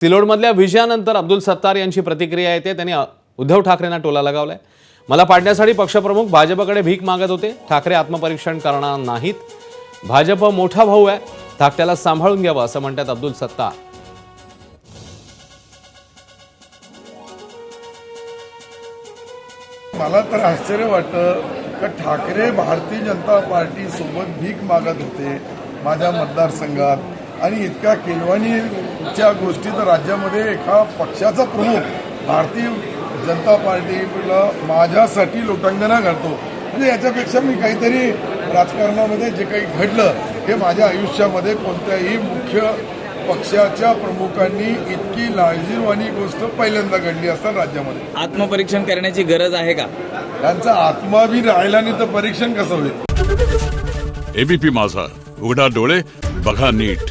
सिल्लोडमधल्या विजयानंतर अब्दुल सत्तार यांची प्रतिक्रिया येते। त्यांनी उद्धव ठाकरेंना टोला लगावलाय। मला पाडण्यासाठी पक्षप्रमुख भाजपकडे भीक मागत होते। ठाकरे आत्मपरीक्षण करणार नाहीत। भाजप मोठा भाऊ आहे, धाकट्याला सांभाळून घ्यावं असं म्हणतात अब्दुल सत्तार। मला तर आश्चर्य वाटतं की ठाकरे भारतीय जनता पार्टी सोबत भीक मागत होते माझ्या मतदारसंघात, आणि इतक्या केलवानीच्या गोष्टी तर राज्यामध्ये एका पक्षाचा प्रमुख भारतीय जनता पार्टीला माझ्यासाठी लोटांगणा घालतो। म्हणजे याच्यापेक्षा मी काहीतरी राजकारणामध्ये जे काही घडलं हे माझ्या आयुष्यामध्ये कोणत्याही मुख्य पक्षाच्या प्रमुखांनी इतकी लाजिरवाणी गोष्ट पहिल्यांदा घडली असेल राज्यामध्ये। आत्मपरीक्षण करण्याची गरज आहे का? त्यांचा आत्मा बी राहिला नाही तर परीक्षण कसं होईल? एबीपी माझा, उघडा डोळे बघा नीट।